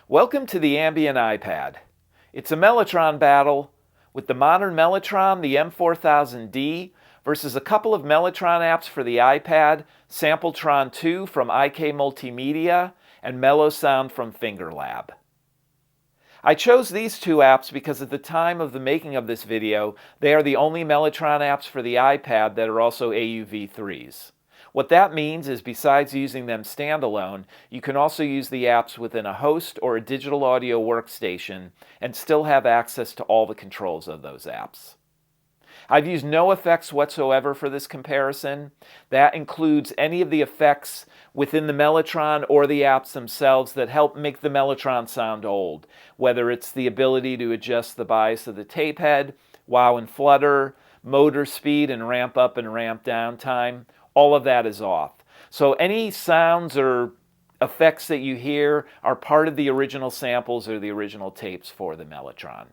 Welcome to the Ambient iPad. It's a Mellotron battle with the modern Mellotron, the M4000D, versus a couple of Mellotron apps for the iPad, SampleTron 2 from IK Multimedia, and Mellowsound from FingerLab. I chose these two apps because at the time of the making of this video, they are the only Mellotron apps for the iPad that are also AUv3s. What that means is besides using them standalone, you can also use the apps within a host or a digital audio workstation and still have access to all the controls of those apps. I've used no effects whatsoever for this comparison. That includes any of the effects within the Mellotron or the apps themselves that help make the Mellotron sound old, whether it's the ability to adjust the bias of the tape head, wow and flutter, motor speed and ramp up and ramp down time. All of that is off. So any sounds or effects that you hear are part of the original samples or the original tapes for the Mellotron.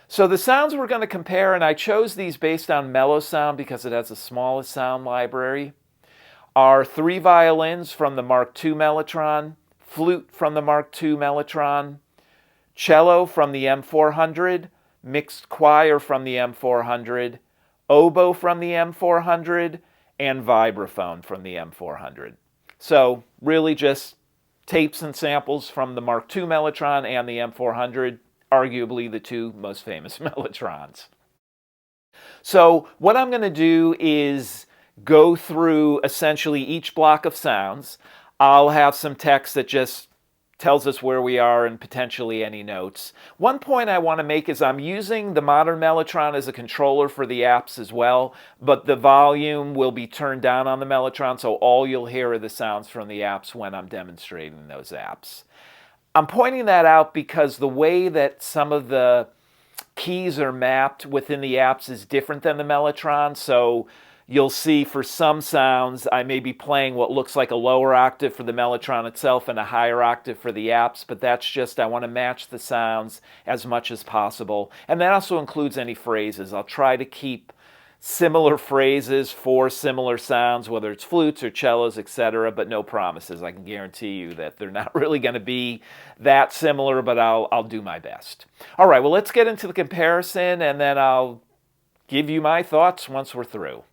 So the sounds we're going to compare, and I chose these based on Mellowsound because it has the smallest sound library, are 3 violins from the Mark II Mellotron, Flute from the Mark II Mellotron, Cello from the M400, Mixed Choir from the M400, Oboe from the M400, and Vibraphone from the M400. So really just tapes and samples from the Mark II Mellotron and the M400, arguably the two most famous Mellotrons. So what I'm going to do is go through essentially each block of sounds. I'll have some text that just tells us where we are and potentially any notes. One point I want to make is I'm using the modern Mellotron as a controller for the apps as well, but the volume will be turned down on the Mellotron, so all you'll hear are the sounds from the apps when I'm demonstrating those apps. I'm pointing that out because the way that some of the keys are mapped within the apps is different than the Mellotron. So you'll see for some sounds, I may be playing what looks like a lower octave for the Mellotron itself and a higher octave for the apps, but that's just, I want to match the sounds as much as possible. And that also includes any phrases. I'll try to keep similar phrases for similar sounds, whether it's flutes or cellos, etc., but no promises. I can guarantee you that they're not really going to be that similar, but I'll do my best. All right, well, let's get into the comparison, and then I'll give you my thoughts once we're through.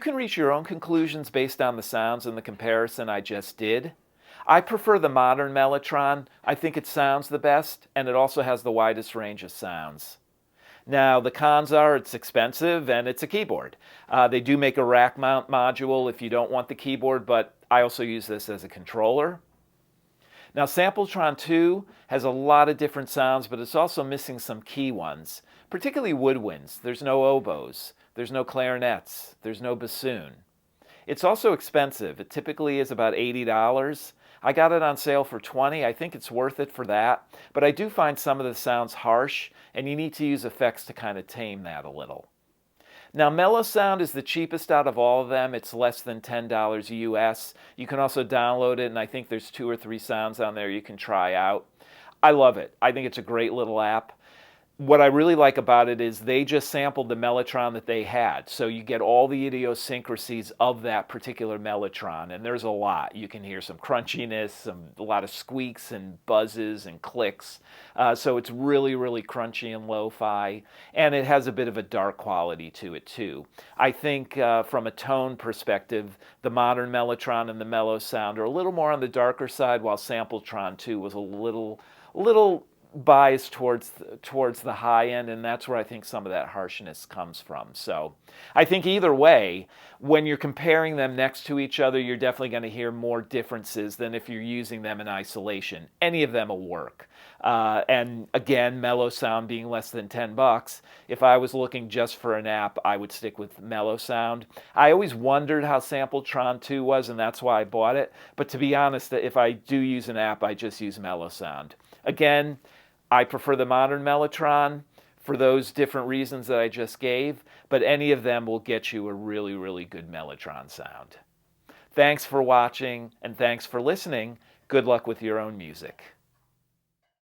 can reach your own conclusions based on the sounds and the comparison I just did. I prefer the modern Mellotron. I think it sounds the best, and it also has the widest range of sounds. Now, the cons are it's expensive and it's a keyboard. They do make a rack mount module if you don't want the keyboard, but I also use this as a controller. Now, SampleTron 2 has a lot of different sounds, but it's also missing some key ones, particularly woodwinds. There's no oboes, there's no clarinets, there's no bassoon. It's also expensive. It typically is about $80. I got it on sale for $20. I think it's worth it for that, but I do find some of the sounds harsh, and you need to use effects to kind of tame that a little. Now, Mellowsound is the cheapest out of all of them. It's less than $10 US. You can also download it, and I think there's 2 or 3 sounds on there you can try out. I love it. I think it's a great little app. What I really like about it is they just sampled the Mellotron that they had. So you get all the idiosyncrasies of that particular Mellotron, and there's a lot. You can hear some crunchiness, a lot of squeaks and buzzes and clicks. So it's really, really crunchy and lo-fi, and it has a bit of a dark quality to it too. I think from a tone perspective, the modern Mellotron and the Mellowsound are a little more on the darker side, while SampleTron 2 was a little biased towards the high end, and that's where I think some of that harshness comes from. So I think either way, when you're comparing them next to each other, you're definitely going to hear more differences than if you're using them in isolation. Any of them will work. And again, Mellowsound being less than $10, if I was looking just for an app, I would stick with Mellowsound. I always wondered how SampleTron 2 was, and that's why I bought it. But to be honest, if I do use an app, I just use Mellowsound. Again, I prefer the modern Mellotron for those different reasons that I just gave, but any of them will get you a really, really good Mellotron sound. Thanks for watching, and thanks for listening. Good luck with your own music.